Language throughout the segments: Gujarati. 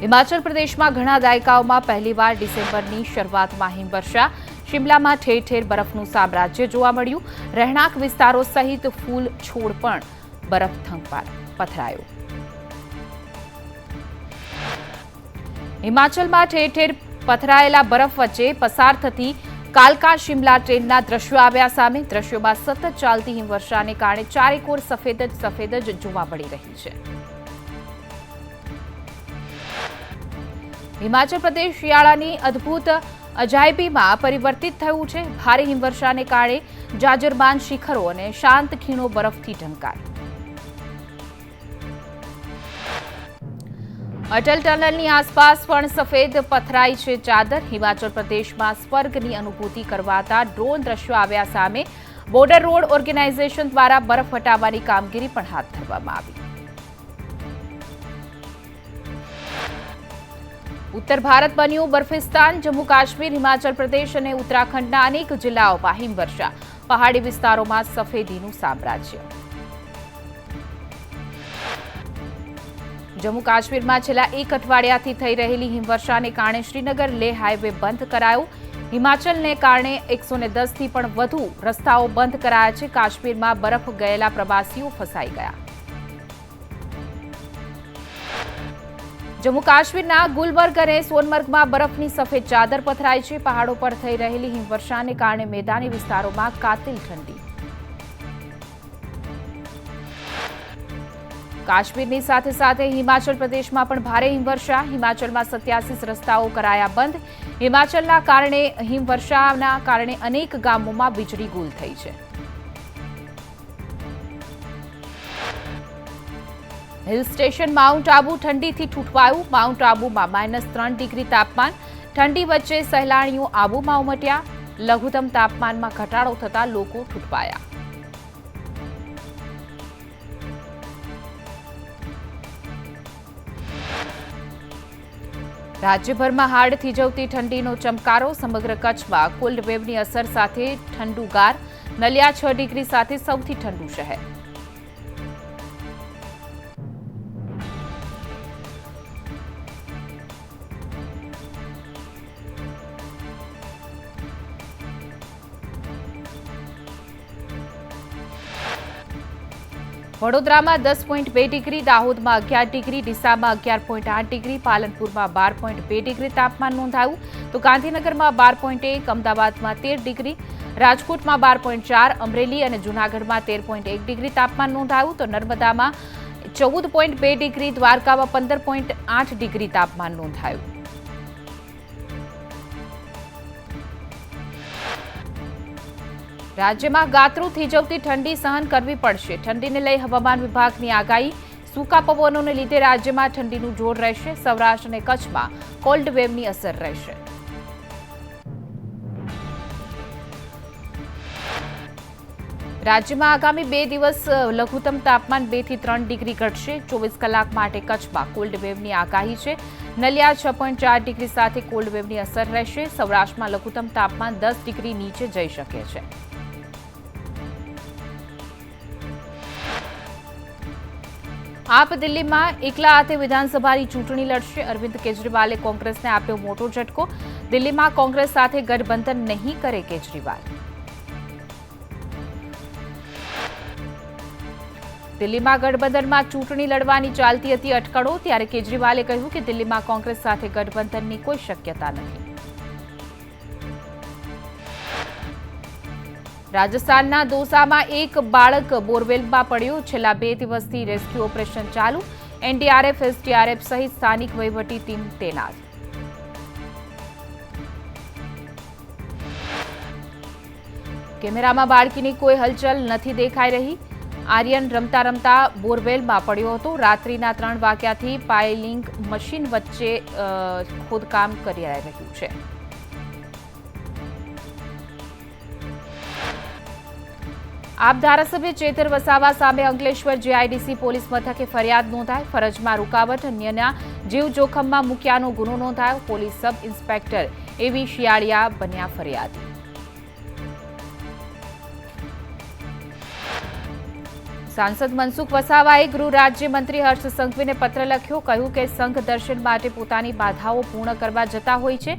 हिमाचल प्रदेशમાં ઘણા દાયકાઓમાં પહેલીવાર ડિસેમ્બરની શરૂઆતમાં હિમવર્ષા શિમલામાં ઠેર ઠેર બરફનું સામ્રાજ્ય જોવા મળ્યું રહેણાંક વિસ્તારો સહિત ફૂલ છોડ પણ બરફથંભ પથરાયો હિમાચલમાં ઠેર ઠેર પથરાયેલા બરફ વચ્ચે પસાર થતી કાલકા શિમલા ટ્રેનના દ્રશ્યો આવ્યા સામે દ્રશ્યોમાં સતત ચાલતી હિમવર્ષાને કારણે ચારેકોર સફેદ જ જોવા મળી રહી છે हिमाचल प्रदेश શિયાળાની અદ્ભુત અજાયબીમાં પરિવર્તિત થયું છે ભારે હિમવર્ષાને કારણે જાજરમાન શિખરો અને શાંત ખીણો બરફથી ઢંકાય અટલ ટનલની આસપાસ પણ સફેદ પથરાઈ છે ચાદર હિમાચલ પ્રદેશમાં સ્વર્ગની અનુભૂતિ કરવાતા ડ્રોન દ્રશ્યો આવ્યા સામે બોર્ડર રોડ ઓર્ગેનાઇઝેશન દ્વારા બરફ હટાવવાની કામગીરી પણ હાથ ધરવામાં આવી उत्तर भारत बन्યું બર્ફિસ્તાન જમ્મુ કાશ્મીર હિમાચલ પ્રદેશ અને ઉત્તરાખંડના અનેક જિલ્લાઓમાં હિમવર્ષા પહાડી વિસ્તારોમાં સફેદીનું સામ્રાજ્ય જમ્મુ કાશ્મીરમાં છેલ્લા એક અઠવાડિયાથી થઈ રહેલી હિમવર્ષાને કારણે શ્રીનગર લેહ હાઈવે બંધ કરાયો હિમાચલને કારણે 110થી પણ વધુ રસ્તાઓ બંધ કરાયા છે કાશ્મીરમાં બરફ ગયેલા પ્રવાસીઓ ફસાઈ ગયા જમ્મુ કાશ્મીરના ગુલબર્ગ અને સોનમર્ગમાં બરફની સફેદ ચાદર પથરાઈ છે પહાડો પર થઈ રહેલી હિમવર્ષાને કારણે મેદાની વિસ્તારોમાં કાતિલ ઠંડી કાશ્મીરની સાથે સાથે હિમાચલ પ્રદેશમાં પણ ભારે હિમવર્ષા હિમાચલમાં 87 રસ્તાઓ કરાયા બંધ હિમાચલના કારણે હિમવર્ષાના કારણે અનેક ગામોમાં વીજળી ગુલ થઈ છે हिल स्टेशन माउंट आबू ठंडी थी ठूठवाયું माउंट आबूમાં -3 ડિગ્રી તાપમાન ઠંડી વચ્ચે સહેલાણીઓ આબુમાં ઉમટ્યા લઘુત્તમ તાપમાનમાં ઘટાડો થતા લોકો ઠૂઠવાયા રાજ્યભરમાં હાડ થીજવતી ઠંડીનો ચમકારો સમગ્ર કચ્છમાં કોલ્ડ વેવની અસર સાથે ઠંડુગાર નલિયા 6 ડિગ્રી સાથે સૌથી ઠંડુ શહેર વડોદરામાં 10.2 ડિગ્રી દાહોદમાં 11 ડિગ્રી ડીસામાં 11.8 ડિગ્રી પાલનપુરમાં 12.2 ડિગ્રી તાપમાન નોંધાયું તો ગાંધીનગરમાં 12.1 અમદાવાદમાં 13 ડિગ્રી રાજકોટમાં 12.4 અમરેલી અને જૂનાગઢમાં 13.1 ડિગ્રી તાપમાન નોંધાયું તો નર્મદામાં 14.2 ડિગ્રી દ્વારકામાં 15.8 ડિગ્રી તાપમાન નોંધાયું રાજ્યમાં ગાત્રો થીજવતી ઠંડી સહન કરવી પડશે ઠંડીને લઈ હવામાન વિભાગની આગાહી સૂકા પવનોને લીધે રાજ્યમાં ઠંડીનું જોર રહેશે સૌરાષ્ટ્ર અને કચ્છમાં કોલ્ડ વેવની અસર રહેશે રાજ્યમાં આગામી 2 દિવસ લઘુત્તમ તાપમાન 2 થી 3 ડિગ્રી ઘટશે 24 કલાક માટે કચ્છમાં કોલ્ડ વેવની આગાહી છે નલિયા 6.4 ડિગ્રી સાથે કોલ્ડ વેવની અસર રહેશે સૌરાષ્ટ્રમાં લઘુત્તમ તાપમાન 10 ડિગ્રી નીચે જઈ શકે છે આપ દિલ્હીમાં એકલા હાથે વિધાનસભાની ચૂંટણી લડશે અરવિંદ કેજરીવાલે કોંગ્રેસને આપ્યો મોટો ઝટકો દિલ્હીમાં કોંગ્રેસ સાથે ગઠબંધન નહીં કરે કેજરીવાલ દિલ્હીમાં ગઠબંધનમાં ચૂંટણી લડવાની ચાલતી હતી અટકળો ત્યારે કેજરીવાલે કહ્યું કે દિલ્હીમાં કોંગ્રેસ સાથે ગઠબંધનની કોઈ શક્યતા નથી રાજસ્થાનના દોસામાં એક બાળક બોરવેલમાં પડ્યો છેલ્લા 2 દિવસથી રેસ્ક્યુ ઓપરેશન ચાલુ એનડીઆરએફ એસડીઆરએફ સહિત સ્થાનિક વહીવટી ટીમ તૈનાત કેમેરામાં બાળકીની કોઈ હલચલ નથી દેખાઈ રહી આર્યન રમતા રમતા બોરવેલમાં પડ્યો હતો રાત્રિના 3 વાગ્યાથી પાઇલિંગ મશીન વચ્ચે ખોદકામ કરી રહ્યું છે આપ ધારાસભ્ય ચેતર વસાવા સામે અંકલેશ્વર જીઆઈડીસી પોલીસ મથકે ફરિયાદ નોંધાઈ ફરજમાં રૂકાવટ અન્યના જીવ જોખમમાં મૂક્યાનો ગુનો નોંધાયો પોલીસ સબ ઇન્સ્પેક્ટર એવી શિયાળિયા બન્યા ફરિયાદી સાંસદ મનસુખ વસાવાએ ગૃહ રાજ્યમંત્રી હર્ષ સંઘવીને પત્ર લખ્યો, કહ્યું કે સંઘ દર્શન માટે પોતાની બાધાઓ પૂર્ણ કરવા જતા હોય છે.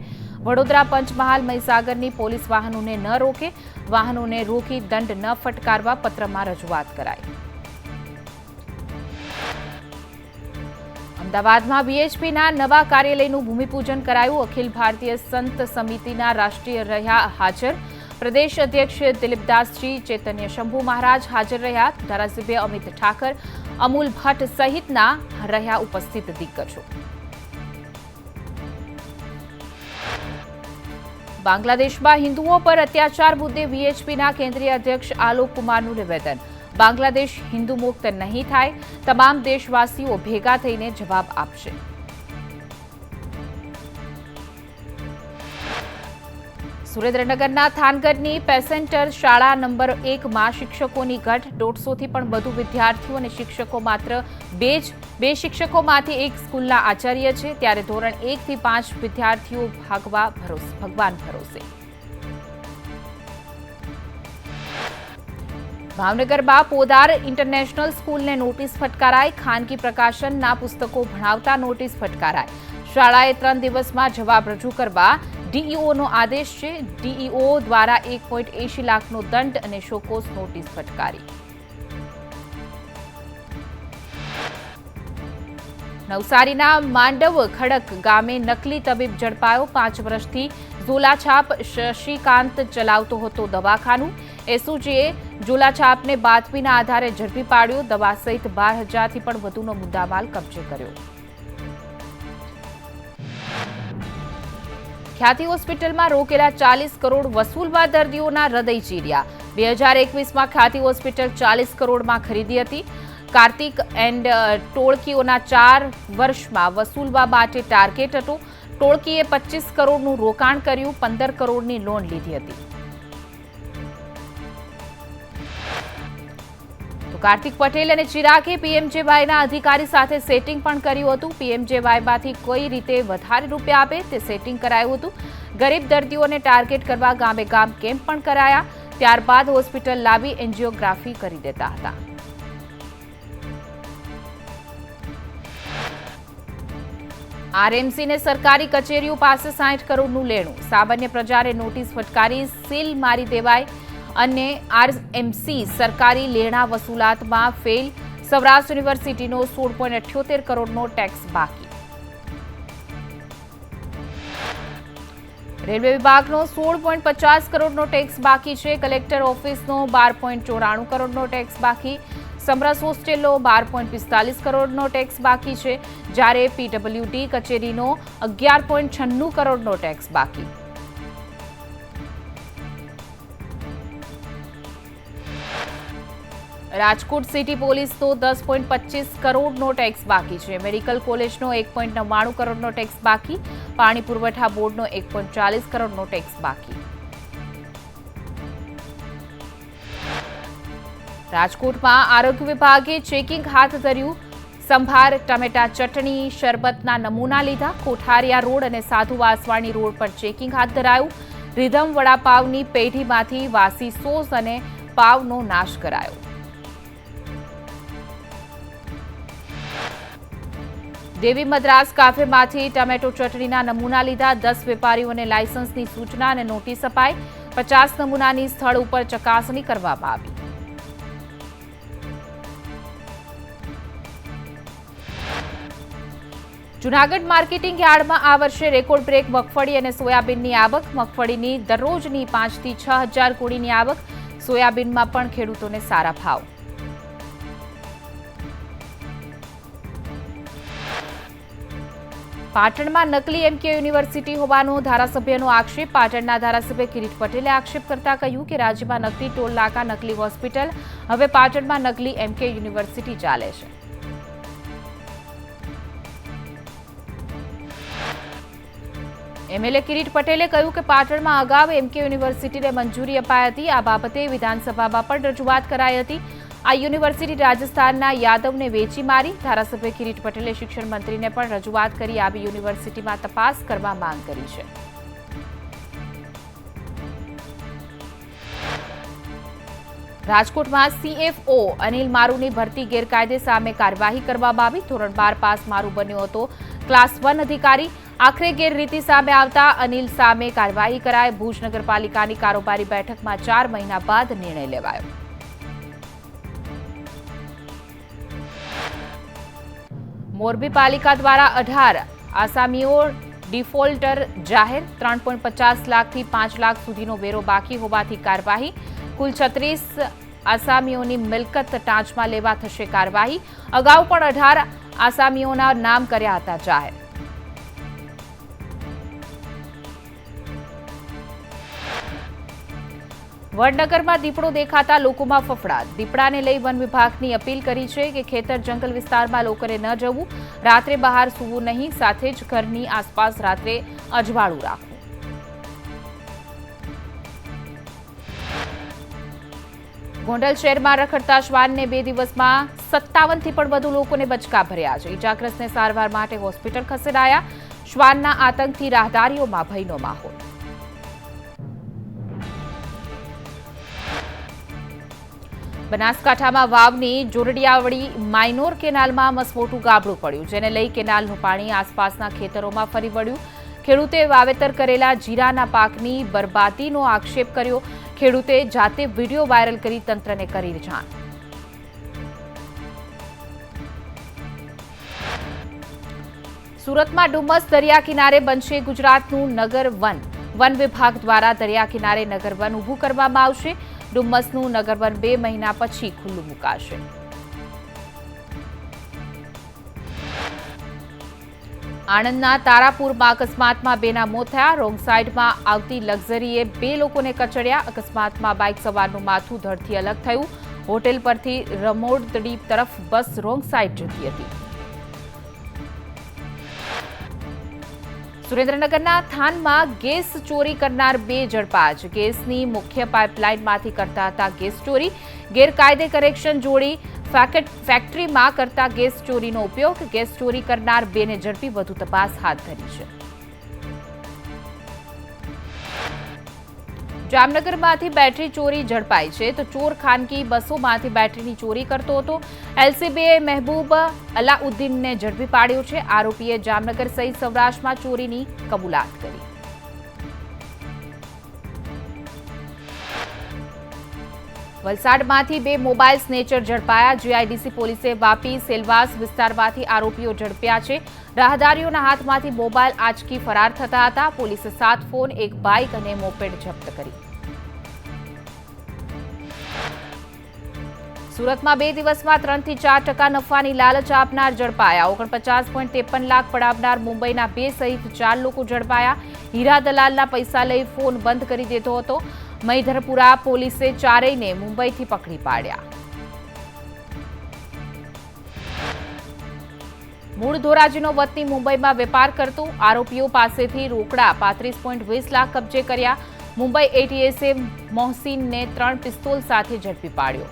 વડોદરા, પંચમહાલ, મહીસાગરની પોલીસ વાહનોને ન રોકે, વાહનોને રોકી દંડ ન ફટકારવા પત્રમાં રજૂઆત કરાઈ. અમદાવાદમાં બીએચપીના નવા કાર્યાલયનું ભૂમિપૂજન કરાયું. અખિલ ભારતીય સંત સમિતિના રાષ્ટ્રીય રહ્યા હાજર. પ્રદેશ અધ્યક્ષ દિલીપદાસજી, ચૈતન્ય શંભુ મહારાજ હાજર રહ્યા. ધારાસભ્ય અમિત ઠાકર, અમૂલ ભટ્ટ સહિતના રહ્યા ઉપસ્થિત દિગ્ગજો. બાંગ્લાદેશમાં હિન્દુઓ પર અત્યાચાર મુદ્દે વીએચપીના કેન્દ્રીય અધ્યક્ષ આલોક કુમારનું નિવેદન. બાંગ્લાદેશ હિન્દુ મુક્ત નહીં થાય, તમામ દેશવાસીઓ ભેગા થઈને જવાબ આપશે. સુરેન્દ્રનગરના થાનગઢની પેસેન્ટર શાળા નંબર 1માં શિક્ષકોની ઘટ. 150થી પણ વધુ વિદ્યાર્થીઓ અને શિક્ષકો માત્ર બે શિક્ષકોમાંથી એક સ્કૂલના આચાર્ય છે. ત્યારે ધોરણ 1 થી 5 વિદ્યાર્થીઓ ભગવાન ભરોસે. ભાવનગરમાં પોદાર ઇન્ટરનેશનલ સ્કૂલને નોટિસ ફટકારાઈ. ખાનગી પ્રકાશનના પુસ્તકો ભણાવતા નોટિસ ફટકારાઈ. શાળાએ 3 દિવસમાં જવાબ રજૂ કરવા ડીઈઓનો આદેશ છે. ડીઈઓ દ્વારા 1.80 લાખનો દંડ અને શોકોસ નોટિસ ફટકારી. નવસારીના માંડવ ખડક ગામે નકલી તબીબ ઝડપાયો. 5 વર્ષથી ઝોલાછાપ શશિકાંત ચલાવતો હતો દવાખાનું. એસઓજીએ ઝોલાછાપને બાતમીના આધારે ઝડપી પાડ્યો. દવા સહિત 12,000થી પણ વધુનો મુદ્દામાલ કબજે કર્યો. ખ્યાતિ હોસ્પિટલમાં રોકેલા 40 કરોડ વસૂલવા દર્દીઓના હૃદય ચીર્યા. 2021માં ખ્યાતિ હોસ્પિટલ 40 કરોડમાં ખરીદી હતી. કાર્તિક એન્ડ ટોળકીઓના 4 વર્ષમાં વસૂલવા માટે ટાર્ગેટ હતો. ટોળકીએ 25 કરોડનું રોકાણ કર્યું, 15 કરોડની લોન લીધી હતી. તો કાર્તિક પટેલ અને ચિરાગે પીએમજેવાયના અધિકારી સાથે સેટિંગ પણ કર્યું હતું. પીએમજેવાયમાંથી કઈ રીતે વધારે રૂપિયા આપે તે સેટિંગ કરાયું હતું. ગરીબ દર્દીઓને ટાર્ગેટ કરવા ગામે ગામ કેમ્પ પણ કરાયા. ત્યારબાદ હોસ્પિટલ લાવી એન્જિયોગ્રાફી કરી દેતા હતા. આરએમસીને સરકારી કચેરીઓ પાસે 60 કરોડનું લેણું. સામાન્ય પ્રજાને નોટિસ ફટકારી સીલ મારી દેવાય. અને આરએમસી સરકારી લેણા વસૂલાતમાં ફેલ. સૌરાષ્ટ્ર યુનિવર્સિટીનો 16.78 કરોડનો ટેક્સ બાકી. રેલવે વિભાગનો 16.50 કરોડનો ટેક્સ બાકી છે. કલેક્ટર ઓફિસનો 12.94 કરોડનો ટેક્સ બાકી. સમરસ હોસ્ટેલનો 12.45 કરોડનો ટેક્સ બાકી છે. જ્યારે પીડબ્લ્યુડી કચેરીનો 11.96 કરોડનો ટેક્સ બાકી. રાજકોટ સિટી પોલીસનો 10.25 કરોડનો ટેક્સ બાકી છે. મેડિકલ કોલેજનો 1.99 કરોડનો ટેક્સ બાકી. પાણી પુરવઠા બોર્ડનો 1.40 કરોડનો ટેક્સ બાકી. રાજકોટમાં આરોગ્ય વિભાગે ચેકિંગ હાથ ધર્યું. સંભાર, ટમેટા ચટણી, શરબતના નમૂના લીધા. કોઠારિયા રોડ અને સાધુ વાસવાણી રોડ પર ચેકિંગ હાથ ધરાયું. રીધમ વડાપાવની પેઢીમાંથી વાસી સોસ અને પાવનો નાશ કરાયો. દેવી મદ્રાસ કાફેમાંથી ટમેટો ચટણીના નમૂના લીધા. 10 વેપારીઓને લાયસન્સની સૂચના અને નોટિસ અપાઈ. 50 નમૂનાની સ્થળ ઉપર ચકાસણી કરવામાં આવી. જૂનાગઢ માર્કેટિંગ યાર્ડમાં આ વર્ષે રેકોર્ડ બ્રેક મગફળી અને સોયાબીનની આવક. મગફળીની દરરોજની 5 થી 6,000 કુડીની આવક. સોયાબીનમાં પણ ખેડૂતોને સારા ભાવ. પાટણમાં નકલી એમકે યુનિવર્સિટી હોવાનો ધારાસભ્યનો આક્ષેપ. પાટણના ધારાસભ્ય કિરીટ પટેલે આક્ષેપ કરતા કહ્યું કે રાજ્યમાં નકલી ટોલ નાકા, નકલી હોસ્પિટલ, હવે પાટણમાં નકલી એમકે યુનિવર્સિટી ચાલે છે. એમએલએ કિરીટ પટેલે કહ્યું કે પાટણમાં અગાઉ એમકે યુનિવર્સિટીને મંજૂરી અપાઈ હતી. આ બાબતે વિધાનસભામાં પણ રજૂઆત કરાઈ હતી. આ યુનિવર્સિટી રાજસ્થાનના યાદવને વેચી મારી. ધારાસભ્ય કિરીટ પટેલે શિક્ષણ મંત્રીને પણ રજૂઆત કરી આવી યુનિવર્સિટીમાં તપાસ કરવા માંગ કરી છે. રાજકોટમાં CFO અનિલ મારુની ભરતી ગેરકાયદે સામે કાર્યવાહી કરવામાં આવી. ધોરણ 12 પાસ મારુ બન્યો હતો ક્લાસ 1 અધિકારી. આખરે ગેરરીતિ સામે આવતા અનિલ સામે કાર્યવાહી કરાઈ. ભુજ નગરપાલિકાની કારોબારી બેઠકમાં 4 મહિના બાદ નિર્ણય લેવાયો. મોરબી પાલિકા દ્વારા 18 આસામીઓ ડિફોલ્ટર જાહેર. 3.50 લાખથી 5 લાખ સુધીનો વેરો બાકી હોવાથી કાર્યવાહી. કુલ 36 આસામીઓની મિલકત ટાંચમાં લેવા થશે કાર્યવાહી. અગાઉ પણ 18 આસામીઓના નામ કર્યા હતા જાહેર. વડનગરમાં દીપડો દેખાતા લોકોમાં ફફડાટ. દીપડાને લઈ વન વિભાગની અપીલ કરી છે કે ખેતર જંગલ વિસ્તારમાં લોકોને ન જવું, રાત્રે બહાર સૂવું નહીં, સાથે જ ઘરની આસપાસ રાત્રે અજવાળું રાખવું. ગોંડલ શહેરમાં રખડતા શ્વાનને 2 દિવસમાં 57થી પણ વધુ લોકોને બચકા ભર્યા છે. ઇજાગ્રસ્તને સારવાર માટે હોસ્પિટલ ખસેડાયા. શ્વાનના આતંકથી રાહદારીઓમાં ભયનો માહોલ. બનાસકાંઠામાં વાવની જોરડિયાવળી માઇનોર કેનાલમાં મસમોટું ગાબડું પડ્યું, જેને લઈ કેનાલનું પાણી આસપાસના ખેતરોમાં ફરી વળ્યું. ખેડૂતે વાવેતર કરેલા જીરાના પાકની બરબાદીનો આક્ષેપ કર્યો. ખેડૂતે જાતે વિડીયો વાયરલ કરી તંત્રને કરી જાણ. સુરતમાં ડુમસ દરિયા કિનારે બનશે ગુજરાતનું નગર વન. વન વિભાગ દ્વારા દરિયા કિનારે નગર વન ઊભું કરવામાં આવશે. ડુમસનું નગર વન 2 મહિના પછી ખુલ્લું મુકાશે. આણંદના તારાપુરમાં અકસ્માતમાં 2ના મોત થયા. રોંગ સાઈડમાં આવતી લક્ઝરીએ 2 લોકોને કચડ્યા. અકસ્માતમાં બાઇક સવારનું માથું ધડથી અલગ થયું. હોટેલ પરથી રમોદડી તરફ બસ રોંગ સાઈડ જતી હતી. સુરેન્દ્રનગરના થાનમાં ગેસ ચોરી કરનાર 2 ઝડપાયા. ગેસની મુખ્ય પાઇપલાઇનમાંથી કરતા હતા ગેસ ચોરી. ગેરકાયદે કનેક્શન જોડી ફેક્ટરીમાં કરતા ગેસ ચોરીનો ઉપયોગ. ગેસ ચોરી કરનાર 2ને ઝડપી વધુ તપાસ હાથ ધરી છે. જામનગરમાંથી બેટરી ચોરી ઝડપાઈ છે, તો ચોર ખાનગી બસોમાંથી બેટરીની ચોરી કરતો હતો. એલસીબીએ મહેબૂબ અલાઉદ્દીનને ઝડપી પાડ્યો છે. આરોપીએ જામનગર સહિત સૌરાષ્ટ્રમાં ચોરીની કબૂલાત કરી. વલસાડમાંથી 2 મોબાઈલ સ્નેચર ઝડપાયા. જીઆઈડીસી પોલીસે વાપી સેલવાસ વિસ્તારમાંથી આરોપીઓ ઝડપ્યા છે. રાહદારીઓના હાથમાંથી મોબાઈલ આંચકી ફરાર થતા હતા. પોલીસે 7 ફોન, 1 બાઇક અને મોપેડ જપ્ત કરી. સુરતમાં 2 દિવસમાં 3 થી 4% નફાની લાલચ આપનાર ઝડપાયા. 49.53 લાખ પડાવનાર મુંબઈના 2 સહિત 4 લોકો ઝડપાયા. હીરા દલાલના પૈસા લઈ ફોન બંધ કરી દેતો હતો. મૈધરપુરા પોલીસે 4ને મુંબઈથી પકડી પાડ્યા. મૂળ ધોરાજીનો વતની મુંબઈમાં વેપાર કરતો. આરોપીઓ પાસેથી રોકડા 35.20 લાખ કબજે કર્યા. મુંબઈ એટીએસે મોહસીનને 3 પિસ્તોલ સાથે ઝડપી પાડ્યો.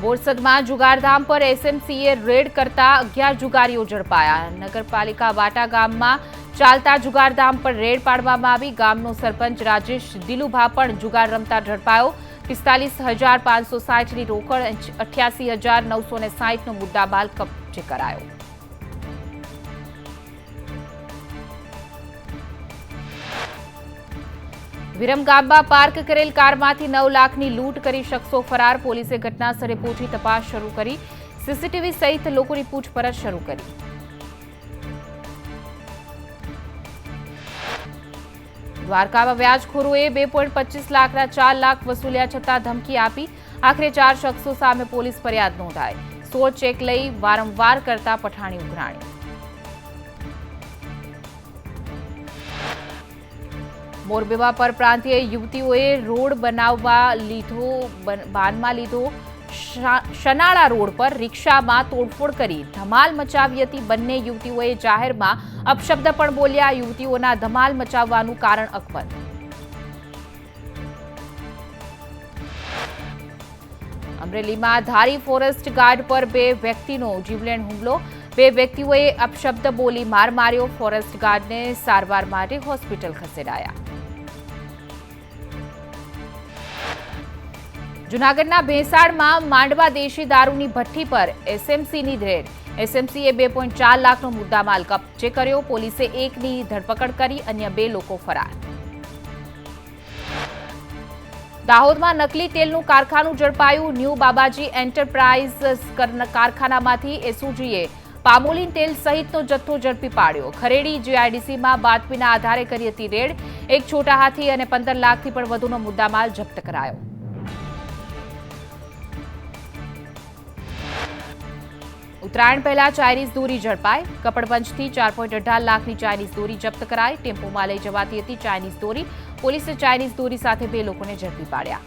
બોરસદમાં જુગારધામ પર એસએમસીએ રેડ કરતા 11 જુગારીઓ ઝડપાયા. નગરપાલિકા વાટા ગામમાં ચાલતા જુગારધામ પર રેડ પાડવામાં આવી. ગામનો સરપંચ રાજેશ દિલુભા પણ જુગાર રમતા ઝડપાયો. 45,560ની રોકડ, 88,960નો મુદ્દામાલ કબજે કરાયો. વિરમગામમાં પાર્ક કરેલ કારમાંથી 9 લાખની લૂંટ કરી શખ્સો ફરાર. પોલીસે ઘટનાસ્થળે પહોંચી તપાસ શરૂ કરી. સીસીટીવી સહિત લોકોની પૂછપરછ શરૂ કરી. દ્વારકામાં વ્યાજખોરોએ 2.25 લાખના 4 લાખ વસૂલ્યા છતાં ધમકી આપી. આખરે 4 શખ્સો સામે પોલીસ ફરિયાદ નોંધાઈ. 16 ચેક લઈ વારંવાર કરતા પઠાણી ઉઘરાણી. મોરબીમાં પરપ્રાંતીય યુવતીઓએ રોડ બનાવવા બાનમાં લીધો. શનાળા રોડ પર રિક્ષામાં તોડફોડ કરી ધમાલ મચાવી હતી. બંને યુવતીઓએ જાહેરમાં અપશબ્દ પણ બોલ્યા. યુવતીઓના ધમાલ મચાવવાનું કારણ અકબંધ. અમરેલીમાં ધારી ફોરેસ્ટ ગાર્ડ પર 2 વ્યક્તિનો જીવલેણ હુમલો. બે વ્યક્તિઓએ અપશબ્દ બોલી માર માર્યો. ફોરેસ્ટ ગાર્ડને સારવાર માટે હોસ્પિટલ ખસેડાયા. જૂનાગઢના ભેંસાણમાં માંડવા દેશી દારૂની ભઠ્ઠી પર એસએમસીની રેડ. એસએમસીએ 2.4 લાખનો મુદ્દામાલ કબજે કર્યો. પોલીસે એકની ધરપકડ કરી, અન્ય 2 લોકો ફરાર. દાહોદમાં નકલી તેલનું કારખાનું ઝડપાયું. ન્યૂ બાબાજી એન્ટરપ્રાઇઝ કારખાનામાંથી એસઓજીએ પામોલીન તેલ સહિતનો જથ્થો ઝડપી પાડ્યો. ખરેડી જીઆઈડીસીમાં બાતમીના આધારે કરી હતી રેડ. એક છોટા હાથી અને 15 લાખથી પણ વધુનો મુદ્દામાલ જપ્ત કરાયો. ઉત્તરાયણ પહેલા ચાઇનીઝ દોરી ઝડપાઈ. કપડવંજથી 4.18 લાખની ચાઇનીઝ દોરી જપ્ત કરાઈ. ટેમ્પોમાં લઈ જવાતી હતી ચાઇનીઝ દોરી. પોલીસે ચાઇનીઝ દોરી સાથે 2 લોકોને ઝડપી પાડ્યા.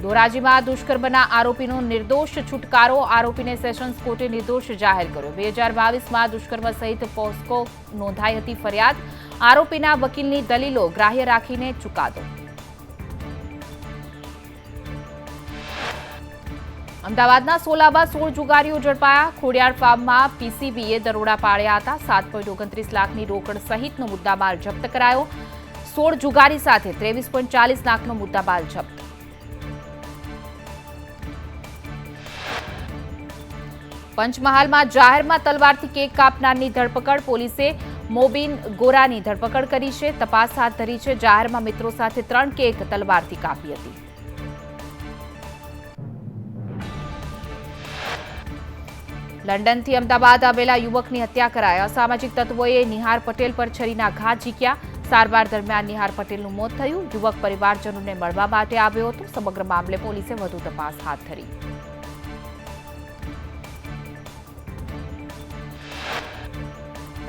ધોરાજીમાં દુષ્કર્મના આરોપીનો નિર્દોષ છુટકારો. આરોપીને સેશન્સ કોર્ટે નિર્દોષ જાહેર કર્યો. 2022માં દુષ્કર્મ સહિત પોસ્કો નોંધાઈ હતી ફરિયાદ. આરોપીના વકીલની દલીલો ગ્રાહ્ય રાખીને ચુકાદો. અમદાવાદના સોલામાં 16 જુગારીઓ ઝડપાયા. ખોડિયાર ફાર્મમાં પીસીબીએ દરોડા પાડ્યા હતા. 7.29 લાખની રોકડ સહિતનો મુદ્દામાલ જપ્ત કરાયો. 16 જુગારી સાથે 23.40 લાખનો મુદ્દામાલ જપ્ત. પંચમહાલમાં જાહેરમાં તલવારથી કેક કાપનારની ધરપકડ. પોલીસે મોબીન ગોરાની ધરપકડ કરી છે. તપાસ હાથ ધરી છે. જાહેરમાં મિત્રો સાથે 3 કેક તલવારથી કાપી હતી. લંડનથી અમદાવાદ આવેલા યુવકની હત્યા કરાઈ. અસામાજિક તત્વોએ નિહાર પટેલ પર છરીના ઘા ઝીક્યા. સારવાર દરમિયાન નિહાર પટેલનું મોત થયું. યુવક પરિવારજનોને મળવા માટે આવ્યો હતો. સમગ્ર મામલે પોલીસે વધુ તપાસ હાથ ધરી.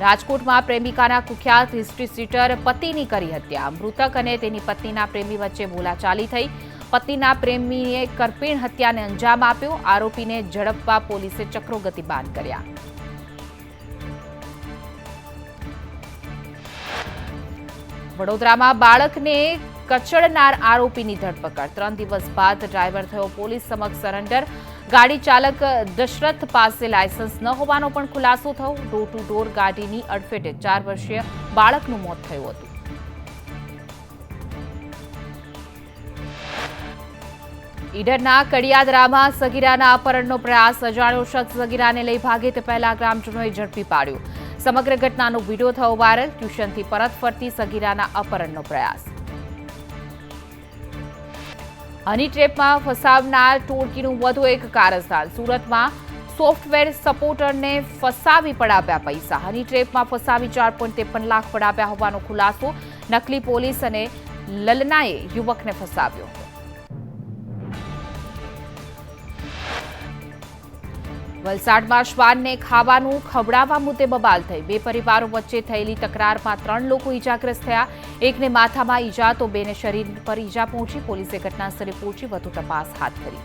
રાજકોટમાં પ્રેમિકાના કુખ્યાત હિસ્ટ્રી સીટર પતિની કરી હત્યા. મૃતક અને તેની પત્નીના પ્રેમી વચ્ચે બોલાચાલી થઈ. પતિના પ્રેમીએ કરપીણ હત્યાને અંજામ આપ્યો. આરોપીને ઝડપવા પોલીસે ચક્રો ગતિમાન કર્યા. વડોદરામાં બાળકને કચડનાર આરોપીની ધરપકડ. 3 દિવસ બાદ ડ્રાઈવર થયો પોલીસ સમક્ષ સરેન્ડર. ગાડી ચાલક દશરથ પાસે લાયસન્સ ન હોવાનો પણ ખુલાસો થયો. ડોર ટુ ડોર ગાડીની અડફેટે 4 વર્ષીય બાળકનું મોત થયું હતું. ઈડરના કડિયાદરામાં સગીરાના અપહરણનો પ્રયાસ. અજાણ્યો શખ્સ સગીરાને લઈ ભાગે તે પહેલા ગ્રામજનોએ ઝડપી પાડ્યો. સમગ્ર ઘટનાનો વિડીયો થયો વાયરલ. ટ્યુશનથી પરત ફરતી સગીરાના અપહરણનો પ્રયાસ. હની ટ્રેપમાં ફસાવનાર ટોળકીનું વધુ એક કારસ્તાન. સુરતમાં સોફ્ટવેર સપોર્ટરને ફસાવી પડાવ્યા પૈસા. હની ટ્રેપમાં ફસાવી 4.53 લાખ પડાવ્યા હોવાનો ખુલાસો. નકલી પોલીસ અને લલનાએ યુવકને ફસાવ્યો. વલસાડમાં શ્વાનને ખાવાનું ખવડાવવા મુદ્દે બબાલ થઈ. 2 પરિવારો વચ્ચે થયેલી તકરારમાં 3 લોકો ઈજાગ્રસ્ત થયા. એકને માથામાં ઈજા તો 2ને શરીર પર ઈજા પહોંચી. પોલીસે ઘટનાસ્થળે પહોંચી વધુ તપાસ હાથ ધરી.